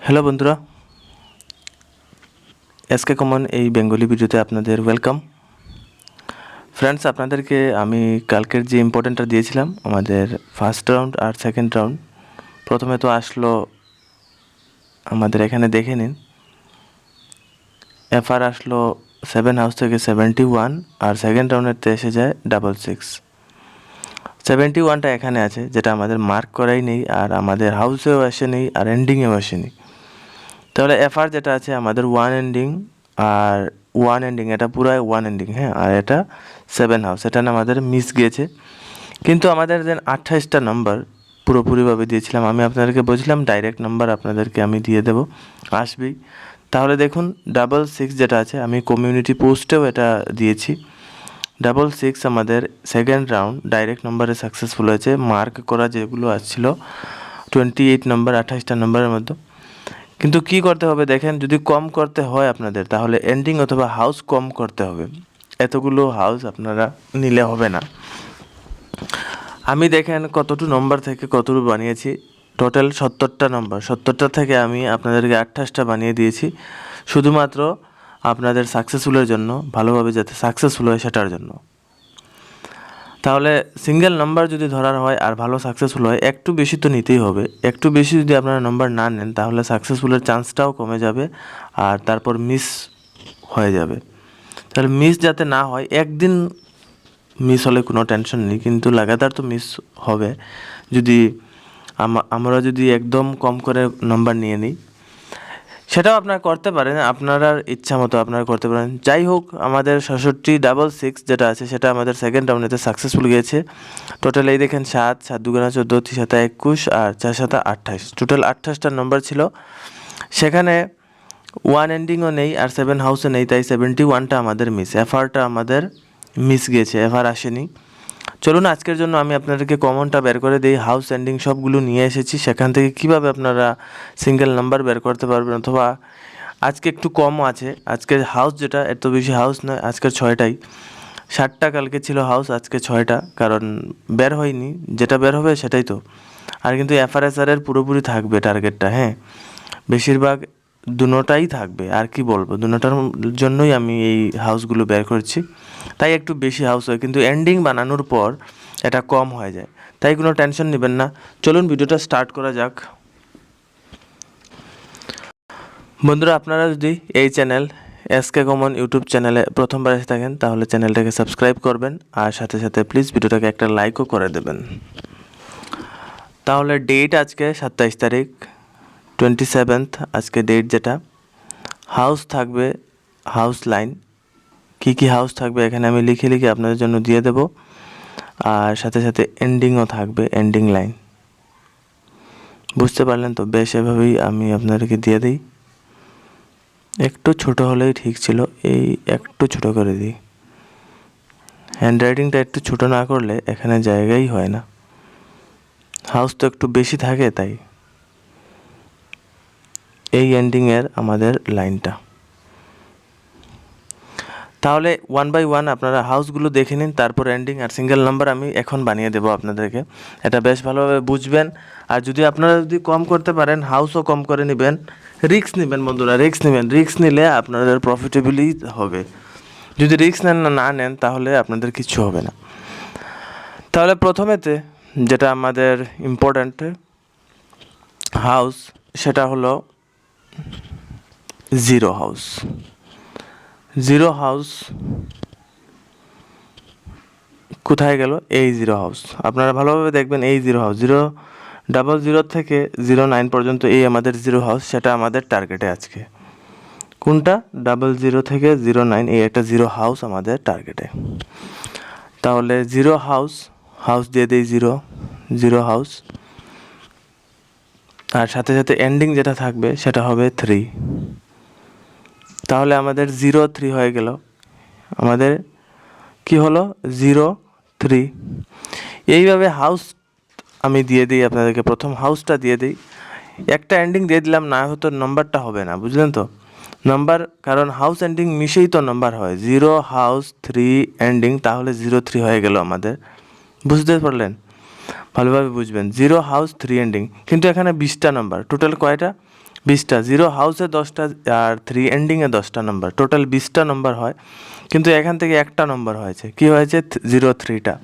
Hello বন্ধুরা, SK common এই Bengali ভিডিওতে আপনাদের ওয়েলকাম। ফ্রেন্ডস, আপনাদেরকে আমি কালকের যে ইম্পর্টেন্টটা দিয়েছিলাম আমাদের ফার্স্ট রাউন্ড আর সেকেন্ড রাউন্ড, প্রথমে তো আসলো আমাদের এখানে দেখে নিন, এফআর আসলো 7 হাউস থেকে 71 আর সেকেন্ড রাউন্ডেরতে এসে যায় 66। 71টা এখানে আছে, যেটা আমাদের মার্ক করাই নেই, আর আমাদের হাউসেও আসেনি আর এন্ডিংয়েও আসেনি। তাহলে এফআর যেটা আছে আমাদের ওয়ান এন্ডিং, আর ওয়ান এন্ডিং এটা পুরাই ওয়ান এন্ডিং, হ্যাঁ, আর এটা 7 হাউস, এটা না আমাদের মিস গিয়েছে। কিন্তু আমাদের যে 28টা নাম্বার পুরোপুরিভাবে দিয়েছিলাম, আমি আপনাদেরকে বলছিলাম ডাইরেক্ট নাম্বার আপনাদেরকে আমি দিয়ে দেবো, আসবেই। তাহলে দেখুন 66 যেটা আছে, আমি কমিউনিটি পোস্টেও এটা দিয়েছি। 66 আমাদের সেকেন্ড রাউন্ড ডাইরেক্ট নাম্বারে সাকসেসফুল হয়েছে। মার্ক করা যেগুলো আসছিল 28 নাম্বার, 28টা নাম্বারের মধ্যে। কিন্তু কি করতে হবে দেখেন, যদি কম করতে হয় আপনাদের, তাহলে এন্ডিং অথবা হাউস কম করতে হবে। এতগুলো হাউস আপনারা নিলে হবে না। আমি দেখেন কতটুকু নম্বর থেকে কতটুকু বানিয়েছি, টোটাল 70টা নম্বর, 70টা থেকে আমি আপনাদেরকে 28টা বানিয়ে দিয়েছি, শুধুমাত্র আপনাদের সাকসেসফুলের জন্য, ভালোভাবে যাতে সাকসেসফুল হয় সেটার জন্য। তাহলে সিঙ্গেল নাম্বার যদি ধরার হয় আর ভালো সাকসেসফুল হয়, একটু বেশি তো নিতেই হবে। একটু বেশি যদি আপনারা নাম্বার না নেন, তাহলে সাকসেসফুলের চান্সটাও কমে যাবে আর তারপর মিস হয়ে যাবে। তাহলে মিস যাতে না হয়, একদিন মিস হলে কোনো টেনশন নেই, কিন্তু লাগাতার তো মিস হবে যদি আমরা যদি একদম কম করে নাম্বার নিয়ে নিই। সেটাও আপনারা করতে পারেন, আপনারা ইচ্ছা মতো আপনারা করতে পারেন। যাই হোক, আমাদের 66 যেটা আছে সেটা আমাদের সেকেন্ড রাউন্ডেতে সাকসেসফুল গিয়েছে। টোটাল এই দেখেন 7 7 দুগুণা 14 3 7 21 আর 4 7 28, টোটাল 28টা নম্বর ছিল। সেখানে ওয়ান এন্ডিংও নেই আর 7 হাউসও নেই, তাই 71টা আমাদের মিস, এফআরটা আমাদের মিস গিয়েছে, এফআর আসেনি। চলুন আজকের জন্য আমি আপনাদেরকে কমনটা বের করে দিই। হাউস এন্ডিং সবগুলো নিয়ে এসেছি, সেখান থেকে কিভাবে আপনারা সিঙ্গেল নাম্বার বের করতে পারবেন, অথবা আজকে একটু কমও আছে। আজকের হাউস যেটা, এত বেশি হাউস নয়, আজকের 6টাই। 7টা কালকে ছিল হাউস, আজকে 6টা, কারণ বের হয়নি, যেটা বের হবে সেটাই তো। আর কিন্তু এফআরএসআরের পুরোপুরি থাকবে টার্গেটটা, হ্যাঁ, বেশিরভাগ দুটোটাই থাকবে। আর কি বলবো, দুটোটার জন্যই আমি এই হাউসগুলো বের করছি, তাই একটু বেশি হাউস হয়, কিন্তু এন্ডিং বানানোর পর এটা কম হয়ে যায়, তাই কোনো টেনশন নেবেন না। চলুন ভিডিওটা স্টার্ট করা যাক। বন্ধুরা, আপনারা যদি এই চ্যানেল এসকে কমন ইউটিউব চ্যানেলে প্রথমবার এসে থাকেন, তাহলে চ্যানেলটাকে সাবস্ক্রাইব করবেন, আর সাথে সাথে প্লিজ ভিডিওটাকে একটা লাইকও করে দেবেন। তাহলে ডেট আজকে 27 তারিখ, 27th আজকে ডেট যেটা। হাউস থাকবে, হাউস লাইন, কী কী হাউস থাকবে এখানে আমি লিখে লিখে আপনাদের জন্য দিয়ে দেব, আর সাথে সাথে এন্ডিংও থাকবে, এন্ডিং লাইন। বুঝতে পারলেন তো? বেশ, এভাবেই আমি আপনাদেরকে দিয়ে দিই। একটু ছোট হলেই ঠিক ছিল, এই একটু ছোট করে দিই। হ্যান্ডরাইটিংটা একটু ছোট না করলে এখানে জায়গাই হয় না, হাউস তো একটু বেশি থাকে, তাই এই এন্ডিংয়ের আমাদের লাইনটা। তাহলে 1 বাই 1 আপনারা হাউসগুলো দেখে নিন, তারপর এন্ডিং আর সিঙ্গেল নাম্বার আমি এখন বানিয়ে দেবো আপনাদেরকে। এটা বেশ ভালোভাবে বুঝবেন। আর যদি আপনারা যদি কম করতে পারেন, হাউসও কম করে নেবেন, রিস্ক নেবেন বন্ধুরা, রিস্ক নেবেন। রিস্ক নিলে আপনাদের প্রফিটেবলই হবে। যদি রিস্ক না নেন, তাহলে আপনাদের কিছু হবে না। তাহলে প্রথমেতে যেটা আমাদের ইম্পর্ট্যান্ট হাউস, সেটা হলো জিরো হাউস। জিরো হাউস কোথায় গেল? এই জিরো হাউস, আপনারা ভালোভাবে দেখবেন। এই জিরো হাউস 000 থেকে 09 পর্যন্ত এই আমাদের জিরো হাউস, সেটা আমাদের টার্গেটে আজকে। কোনটা? 00 থেকে 09, এই একটা জিরো হাউস আমাদের টার্গেটে। তাহলে জিরো হাউস, হাউস দিয়ে দিই জিরো হাউস, আর সাথে সাথে এন্ডিং যেটা থাকবে সেটা হবে 3। তাহলে আমাদের 03 হয়ে গেল। আমাদের কি হলো? 03। এইভাবে হাউস আমি দিয়ে দিই আপনাদেরকে, প্রথম হাউসটা দিয়ে দিই, একটা এন্ডিং দিয়ে দিলাম, না হয়তো নম্বরটা হবে না, বুঝলেন তো? নাম্বার, কারণ হাউস এন্ডিং মিশেই তো নাম্বার হয়। 0 হাউস 3 এন্ডিং, তাহলে 03 হয়ে গেল আমাদের। বুঝতে পারলেন? ভালোভাবে বুঝবেন। 0 হাউস 3 এন্ডিং, কিন্তু এখানে 20টা নাম্বার, টোটাল কয়টা? 20টা, 0 হাউসে 10টা আর 3 এন্ডিংয়ে 10টা নম্বর, টোটাল 20টা নম্বর হয়। কিন্তু এখান থেকে একটা নম্বর হয়েছে, কি হয়েছে 03টা।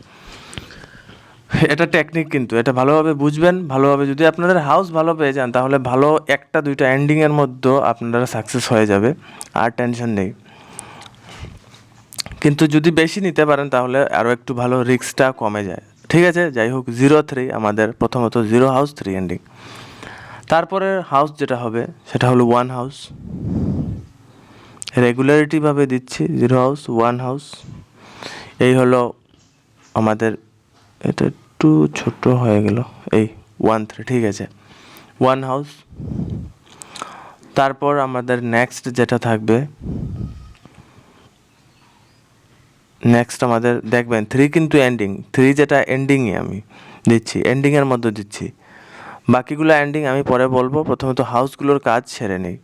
এটা টেকনিক, কিন্তু এটা ভালোভাবে বুঝবেন। ভালোভাবে যদি আপনাদের হাউস ভালো পেয়ে যান তাহলে ভালো 1টা 2টা এন্ডিংয়ের মধ্যেও আপনারা সাকসেস হয়ে যাবে, আর টেনশন নেই। কিন্তু যদি বেশি নিতে পারেন তাহলে আরও একটু ভালো, রিস্কটা কমে যায়। ঠিক আছে, যাই হোক 03 আমাদের প্রথমত 0 হাউস 3 এন্ডিং। তারপরে হাউস যেটা হবে সেটা হলো 1 হাউস, রেগুলারিটিভাবে দিচ্ছি 0 হাউস 1 হাউস। এই হলো আমাদের, এটা একটু ছোট হয়ে গেল, এই 1 3, ঠিক আছে 1 হাউস। তারপর আমাদের নেক্সট যেটা থাকবে, নেক্সট আমাদের দেখবেন 3 কিন্তু এন্ডিং, 3 যেটা এন্ডিংয়ে আমি দিচ্ছি, এন্ডিংয়ের মধ্যে দিচ্ছি। বাকিগুলো এন্ডিং আমি পরে বলবো, প্রথমত হাউসগুলোর কাজ সেরে নেই।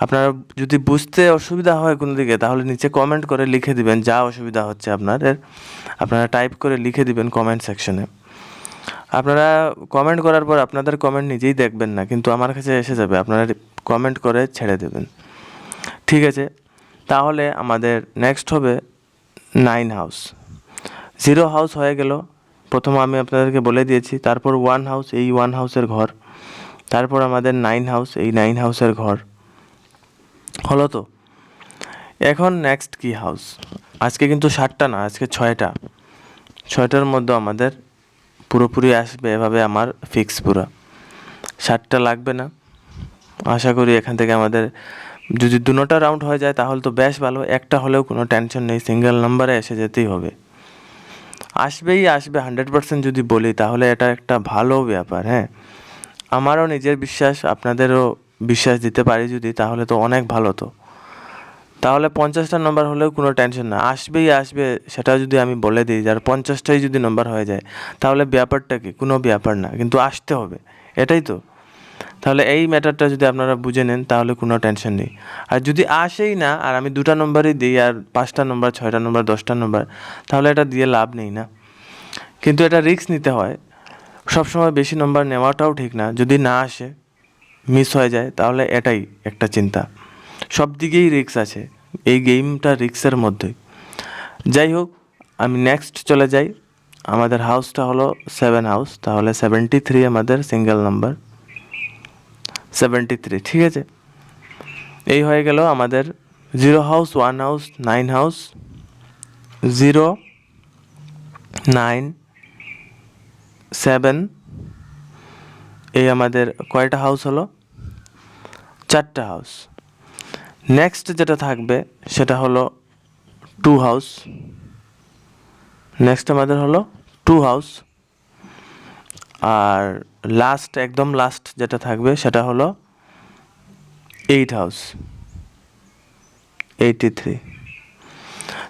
আপনারা যদি বুঝতে অসুবিধা হয় কোনো দিকে তাহলে নিচে কমেন্ট করে লিখে দিবেন যা অসুবিধা হচ্ছে আপনাদের, আপনারা টাইপ করে লিখে দিবেন কমেন্ট সেকশনে। আপনারা কমেন্ট করার পর আপনাদের কমেন্ট নিজেই দেখবেন না, কিন্তু আমার কাছে এসে যাবে, আপনারা কমেন্ট করে ছেড়ে দেবেন। ঠিক আছে, তাহলে আমাদের নেক্সট হবে 9 হাউস। 0 হাউস হয়ে গেল, প্রথম আমি আপনাদেরকে বলে দিয়েছি। তারপর 1 হাউস, এই 1 হাউসের ঘর। তারপর আমাদের 9 হাউস, এই 9 হাউসের ঘর হলো। তো এখন নেক্সট কি হাউস, আজকে কিন্তু 7টা না, আজকে 6টা। 6টার মধ্যে আমাদের পুরোপুরি আসবে, এভাবে আমার ফিক্স পুরো 7টা লাগবে না। আশা করি এখান থেকে আমাদের যদি দুটোটা রাউন্ড হয়ে যায় তাহলে তো বেশ ভালো, একটা হলেও কোনো টেনশন নেই, সিঙ্গেল নাম্বারে এসে যেতেই হবে। আসবেই আসবে 100% যদি বলি তাহলে এটা একটা ভালো ব্যাপার। হ্যাঁ, আমারও নিজের বিশ্বাস, আপনাদেরও বিশ্বাস দিতে পারি যদি, তাহলে তো অনেক ভালো। তো তাহলে 50টা নম্বর হলেও কোনো টেনশন না, আসবেই আসবে। সেটা যদি আমি বলে দিই যার 50টাই যদি নম্বর হয়ে যায় তাহলে ব্যাপারটা কি, কোনো ব্যাপার না, কিন্তু আসতে হবে, এটাই তো। তাহলে এই ম্যাটারটা যদি আপনারা বুঝে নেন তাহলে কোনো টেনশন নেই। আর যদি আসেই না আর আমি 2টা নম্বরই দিই আর 5টা নম্বর 6টা নম্বর 10টা নম্বর, তাহলে এটা দিয়ে লাভ নেই না। কিন্তু এটা রিস্ক নিতে হয়, সবসময় বেশি নম্বর নেওয়াটাও ঠিক না। যদি না আসে, মিস হয়ে যায়, তাহলে এটাই একটা চিন্তা। সব দিকেই রিস্ক আছে, এই গেমটা রিস্কের মধ্যে। যাই হোক, আমি নেক্সট চলে যাই। আমাদের হাউসটা হলো 7 হাউস, তাহলে 73 আমাদের সিঙ্গেল নাম্বার, 73। ঠিক আছে, এই হয়ে গেল আমাদের 0 হাউস 1 হাউস 9 হাউস, 0 9 7, এই আমাদের কয়টা হাউস হলো, 4টা হাউস। নেক্সট যেটা থাকবে সেটা হলো 2 হাউস। নেক্সট আমাদের হলো 2 হাউস। আর লাস্ট, একদম লাস্ট যেটা থাকবে সেটা হলো 8 হাউস, 83।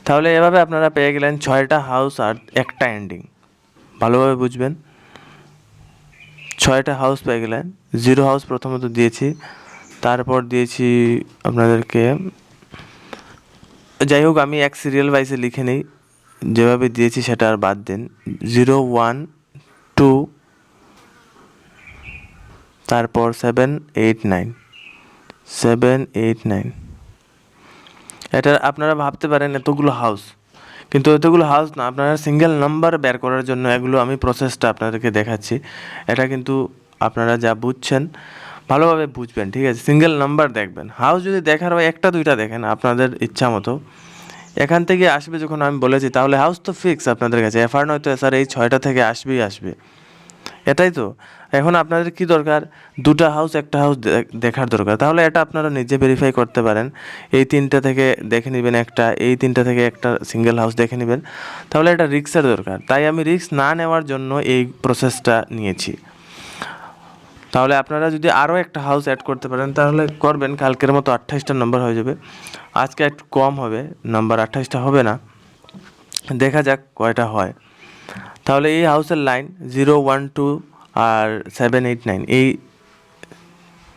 তাহলে এভাবে আপনারা পেয়ে গেলেন 6টা হাউস আর একটা এন্ডিং। ভালোভাবে বুঝবেন, 6টা হাউস পেয়ে গেলেন। 0 হাউস প্রথমত দিয়েছি, তারপর দিয়েছি আপনাদেরকে, যাই হোক আমি এক সিরিয়াল ওয়াইজে লিখে নিই, যেভাবে দিয়েছি সেটা আর বাদ দিন। 0 1 2, তারপর 7 8 9, 7 8 9। এটা আপনারা ভাবতে পারেন এতগুলো হাউস, কিন্তু এতগুলো হাউস না, আপনারা সিঙ্গেল নাম্বার বের করার জন্য এগুলো আমি প্রসেসটা আপনাদেরকে দেখাচ্ছি। এটা কিন্তু আপনারা যা বুঝছেন ভালোভাবে বুঝবেন। ঠিক আছে, সিঙ্গেল নাম্বার দেখবেন, হাউস যদি দেখার হয় 1টা 2টা দেখেন আপনাদের ইচ্ছা মতো। এখান থেকে আসবে যখন আমি বলেছি তাহলে হাউস তো ফিক্স আপনাদের কাছে, এফআর নয়তো স্যার এই 6টা থেকে আসবেই আসবে, এটাই তো। এখন আপনাদের কি দরকার, 2টা হাউস 1টা হাউস দেখার দরকার। তাহলে এটা আপনারা নিজে ভেরিফাই করতে পারেন, এই 3টা থেকে দেখে নেবেন একটা, এই 3টা থেকে একটা সিঙ্গেল হাউস দেখে নেবেন। তাহলে এটা রিস্কের দরকার, তাই আমি রিস্ক না নেওয়ার জন্য এই প্রসেসটা নিয়েছি। তাহলে আপনারা যদি আরও একটা হাউস অ্যাড করতে পারেন তাহলে করবেন, কালকের মতো 28টা নম্বর হয়ে যাবে। আজকে একটু কম হবে নাম্বার, 28টা হবে না, দেখা যাক কয়টা হয়। তাহলে এই হাউসের লাইন 0 1 2 আর 7 8 9, এই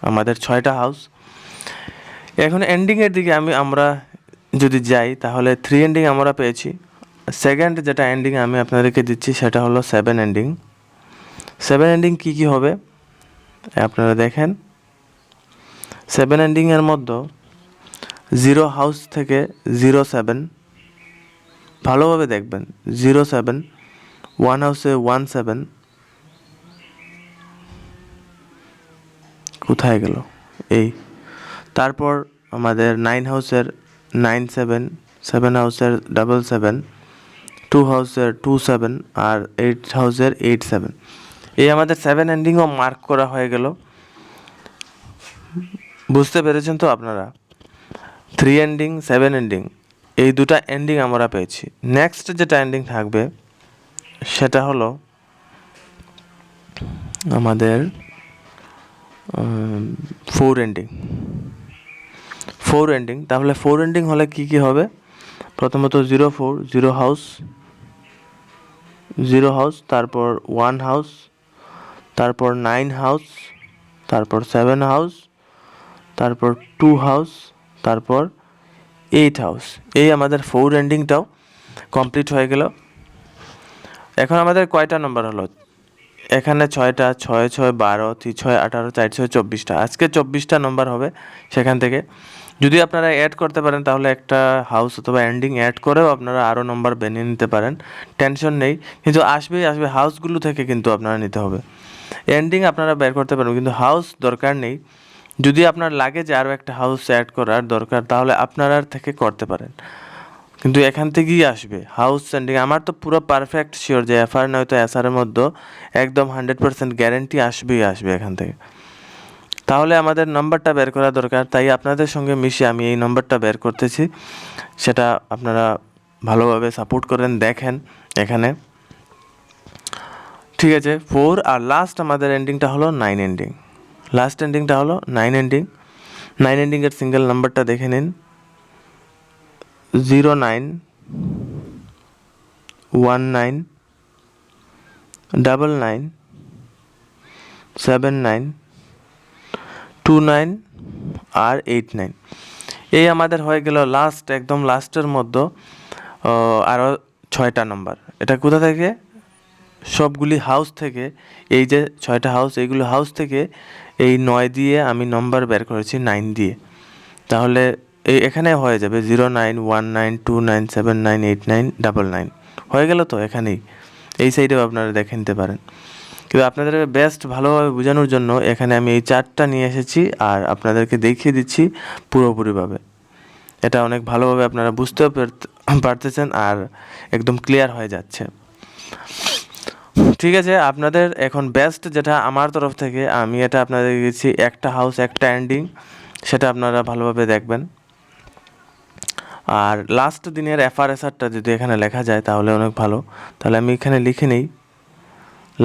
আমাদের 6টা হাউস। এখন এন্ডিংয়ের দিকে আমরা যদি যাই তাহলে 3 এন্ডিং আমরা পেয়েছি। সেকেন্ড যেটা এন্ডিং আমি আপনাদেরকে দিচ্ছি সেটা হলো 7 এন্ডিং। 7 এন্ডিং কী কী হবে আপনারা দেখেন, 7 এন্ডিংয়ের মধ্যে 0 হাউস থেকে 07, ভালোভাবে দেখবেন, 07, 1 হাউসে 17, কোথায় গেল এই, তারপর আমাদের 9 হাউসের 97, 7 হাউসের 77, 2 হাউসের 27 আর 8 হাউসের 87। এই আমাদের 7 এন্ডিংও মার্ক করা হয়ে গেল। বুঝতে পেরেছেন তো আপনারা? 3 এন্ডিং, 7 এন্ডিং, এই দুটা এন্ডিং আমরা পেয়েছি। নেক্সট যেটা এন্ডিং থাকবে সেটা হলো আমাদের 4 এন্ডিং। 4 এন্ডিং, তাহলে 4 এন্ডিং হলে কি কি হবে? প্রথমত 04, 0 হাউস, 0 হাউস, তারপর 1 হাউস, তারপর 9 হাউস, তারপর 7 হাউস, তারপর 2 হাউস, তারপর 8 হাউস। এই আমাদের 4 এন্ডিংটাও কমপ্লিট হয়ে গেল। এখন আমাদের কয়টা নাম্বার হলো? এখানে 6টা, 6 6 12, 3 6 18, 4 6 24টা। আজকে 24টা নাম্বার হবে সেখান থেকে। যদি আপনারা অ্যাড করতে পারেন তাহলে একটা হাউস অথবা এন্ডিং অ্যাড করেও আপনারা আরও নাম্বার বানিয়ে নিতে পারেন, টেনশন নেই। কিন্তু আসবে হাউসগুলো থেকে কিন্তু আপনারা নিতে হবে। এন্ডিং আপনারা বের করতে পারবেন কিন্তু হাউস দরকার নেই। যদি আপনার লাগে যে আরও একটা হাউস অ্যাড করার দরকার তাহলে আপনারা থেকে করতে পারেন, কিন্তু এখান থেকেই আসবে হাউস এন্ডিং। আমার তো পুরো পারফেক্ট শিওর যে এফআর নয়তো এসআরের মধ্যে একদম 100% গ্যারেন্টি আসবেই আসবে এখান থেকে। তাহলে আমাদের নাম্বারটা বের করা দরকার, তাই আপনাদের সঙ্গে মিশে আমি এই নাম্বারটা বের করতেছি। সেটা আপনারা ভালোভাবে সাপোর্ট করেন, দেখেন এখানে, ঠিক আছে? 4 আর লাস্ট আমাদের এন্ডিংটা হলো 9 এন্ডিং। লাস্ট এন্ডিংটা হলো 9 এন্ডিং। 9 এন্ডিংয়ের সিঙ্গেল নাম্বারটা দেখে নিন, 09, 19, 99, 79, 29 আর 89। এই আমাদের হয়ে গেল লাস্ট, একদম লাস্টের মধ্যে আরও 6টা নাম্বার। এটা কোথা থেকে? সবগুলি হাউস থেকে। এই যে 6টা হাউস, এইগুলো হাউস থেকে এই 9 দিয়ে আমি নম্বর বের করেছি 9 দিয়ে। তাহলে এখানে হয়ে যাবে 09, 19, 29, 79, 89, 99 হয়ে গেল তো এখানেই। এই সাইডেও আপনারা দেখে নিতে পারেন, কিন্তু আপনাদের বেস্ট ভালোভাবে বোঝানোর জন্য এখানে আমি এই চার্টটা নিয়ে এসেছি আর আপনাদেরকে দেখিয়ে দিচ্ছি পুরোপুরিভাবে। এটা অনেক ভালোভাবে আপনারা বুঝতেও পারতেছেন আর একদম ক্লিয়ার হয়ে যাচ্ছে। ঠিক আছে, আপনাদের এখন বেস্ট যেটা আমার তরফ থেকে আমি এটা আপনাদের দিচ্ছি, একটা হাউস একটা এন্ডিং, সেটা আপনারা ভালোভাবে দেখবেন। আর লাস্ট দিনের এফআরএসআরটা যদি এখানে লেখা যায় তাহলে অনেক ভালো। তাহলে আমি এখানে লিখে নিই,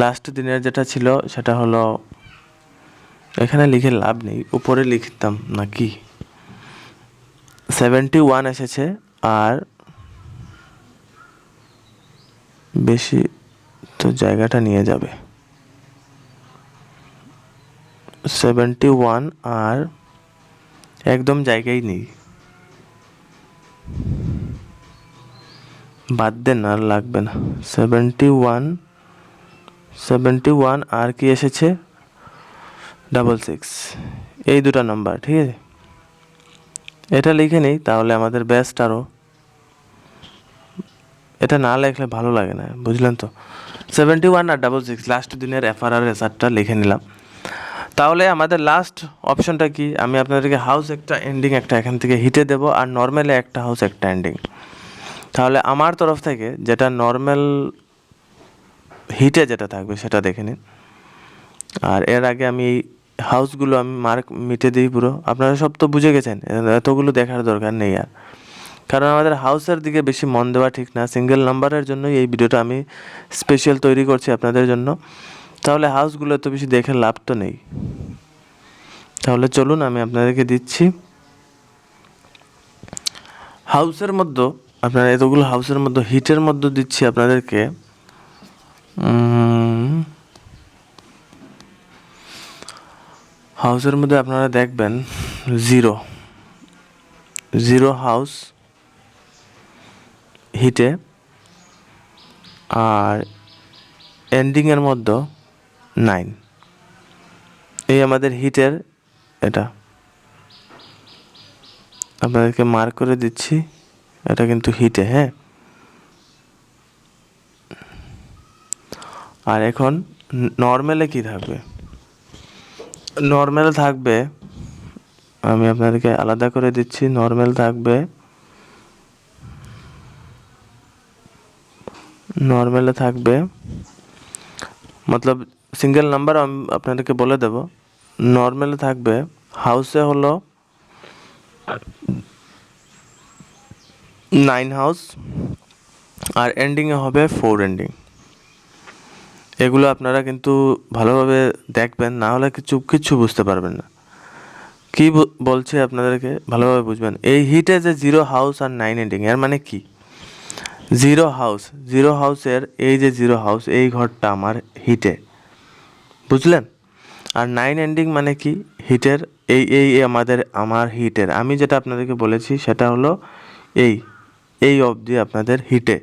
লাস্ট দিনের যেটা ছিল সেটা হলো, এখানে লিখে লাভ নেই, উপরে লিখতাম নাকি, 71 এসেছে। আর বেশি তো জায়গাটা নিয়ে যাবে, 71 আর একদম জায়গায় নেই, বাদ দেন আর লাগবে না। 71 আর কি এসেছে 66, এই দুটা নাম্বার, ঠিক আছে? এটা লিখে নেই তাহলে আমাদের বেস্ট আরও। এটা না লেখলে ভালো লাগে না, বুঝলেন তো? 71 আর 66 লাস্ট দিনের এফআরআর এসআরটা লিখে নিলাম। তাহলে আমাদের লাস্ট অপশনটা কি? আমি আপনাদেরকে হাউস একটা এন্ডিং একটা এখান থেকে হিটে দেবো আর নর্মালি একটা হাউস একটা এন্ডিং। তাহলে আমার তরফ থেকে যেটা নর্মাল হিটে যেটা থাকবে সেটা দেখে নিন। আর এর আগে আমি এই হাউসগুলো আমি মার্ক মিটে দিই পুরো। আপনারা সব তো বুঝে গেছেন, এতগুলো দেখার দরকার নেই আর, কারণ আমাদের হাউসের দিকে বেশি মন দেওয়া ঠিক না। সিঙ্গেল নাম্বারের জন্যই এই ভিডিওটা আমি স্পেশাল তৈরি করছি আপনাদের জন্য। তাহলে হাউসগুলো এত বেশি দেখে লাভ তো নেই। তাহলে চলুন আমি আপনাদেরকে দিচ্ছি হাউসের মধ্যে, আপনারা এতগুলো হাউসের মধ্যে হিটের মধ্যে দিচ্ছি আপনাদেরকে হাউসের মধ্যে আপনারা দেখবেন 0 হাউস হিটে, আর এন্ডিংয়ের মধ্যে 9, এই আমাদের হিটের এটা। আপনাদেরকে মার্ক করে দিচ্ছি, এটা কিন্তু হিটে, হ্যাঁ। আর এখন নর্মালে কি থাকবে? নর্মাল থাকবে, আমি আপনাদেরকে আলাদা করে দিচ্ছি। নর্মাল থাকবে, নর্মালে থাকবে মতলব সিঙ্গেল নাম্বার আমি আপনাদেরকে বলে দেব। নর্মালে থাকবে হাউসে হলো 9 হাউস আর এন্ডিংয়ে হবে 4 এন্ডিং। এগুলো আপনারা কিন্তু ভালোভাবে দেখবেন, না হলে কিচ্ছু বুঝতে পারবেন না। কি বলছি আপনাদেরকে ভালোভাবে বুঝবেন। এই হিটে যে 0 হাউস আর 9 এন্ডিং, এর মানে কি? 0 হাউসের এই যে 0 হাউস, এই ঘরটা আমার হিটে, বুঝলেন? আর 9 এন্ডিং মানে কি? হিটের এই আমার হিটের, আমি যেটা আপনাদেরকে বলেছি সেটা হলো এই অবধি আপনাদের হিটে।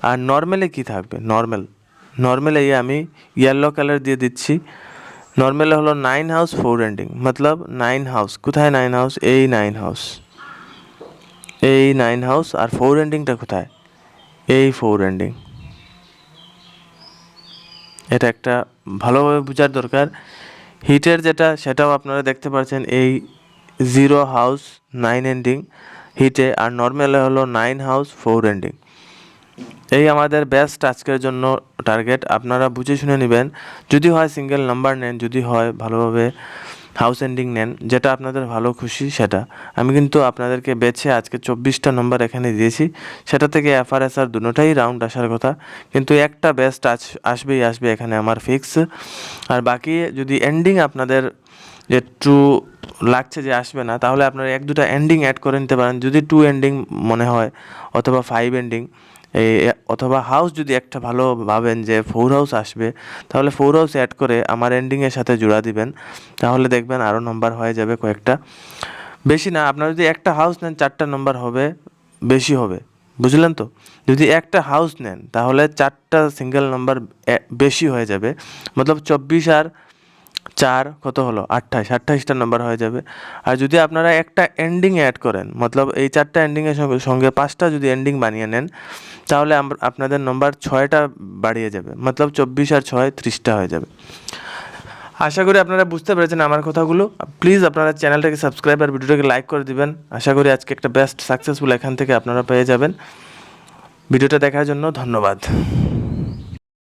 আর নর্মালে কি থাকবে? নর্মালে আমি ইয়েলো কালার দিয়ে দিচ্ছি। নর্মালে হলো 9 হাউস 4 এন্ডিং, মতলব 9 হাউস। কোথায় 9 হাউস? এই 9 হাউস, এই 9 হাউস। আর 4 এন্ডিংটা কোথায়? এই 4 এন্ডিং। এটা একটা ভালোভাবে বোঝার দরকার। হিটের যেটা, সেটাও আপনারা দেখতে পাচ্ছেন, এই 0 হাউস 9 এন্ডিং হিটে, আর নর্মালে হলো 9 হাউস 4 এন্ডিং। এই আমাদের বেস্ট আজকের জন্য টার্গেট। আপনারা বুঝে শুনে নেবেন। যদি হয় সিঙ্গেল নাম্বার নেন, যদি হয় ভালোভাবে হাউস এন্ডিং নেন, যেটা আপনাদের ভালো খুশি সেটা। আমি কিন্তু আপনাদেরকে বেছে আজকে 24টা নম্বর এখানে দিয়েছি, সেটা থেকে FR/SR দুটোটাই রাউন্ড আসার কথা, কিন্তু একটা বেস্ট আসবে এখানে আমার ফিক্স। আর বাকি যদি এন্ডিং আপনাদের একটু লাগছে যে আসবে না, তাহলে আপনারা 1-2টা এন্ডিং অ্যাড করে নিতে পারেন যদি 2 এন্ডিং মনে হয়, অথবা 5 এন্ডিং, অথবা হাউস যদি একটা ভালো ভাবেন যে 4 হাউস আসবে, তাহলে 4 হাউস অ্যাড করে আমার এন্ডিংয়ের সাথে জোড়া দিবেন, তাহলে দেখবেন আরও নম্বর হয়ে যাবে কয়েকটা। বেশি না, আপনারা যদি একটা হাউস নেন 4টা নম্বর হবে, বেশি হবে, বুঝলেন তো? যদি একটা হাউস নেন তাহলে 4টা সিঙ্গেল নাম্বার বেশি হয়ে যাবে, মতলব 24 আর 4 কত হলো? 28টা নাম্বার হয়ে যাবে। আর যদি আপনারা একটা এন্ডিং অ্যাড করেন, মতলব এই 4টা এন্ডিংয়ের সঙ্গে 5টা যদি এন্ডিং বানিয়ে নেন, তাহলে আপনাদের নম্বর 6টা বাড়িয়ে যাবে, মতলব 24 আর 6 30টা হয়ে যাবে। আশা করি আপনারা বুঝতে পেরেছেন আমার কথাগুলো। প্লিজ আপনারা চ্যানেলটাকে সাবস্ক্রাইব আর ভিডিওটাকে লাইক করে দিবেন। আশা করি আজকে একটা বেস্ট সাকসেসফুল এখান থেকে আপনারা পেয়ে যাবেন। ভিডিওটা দেখার জন্য ধন্যবাদ।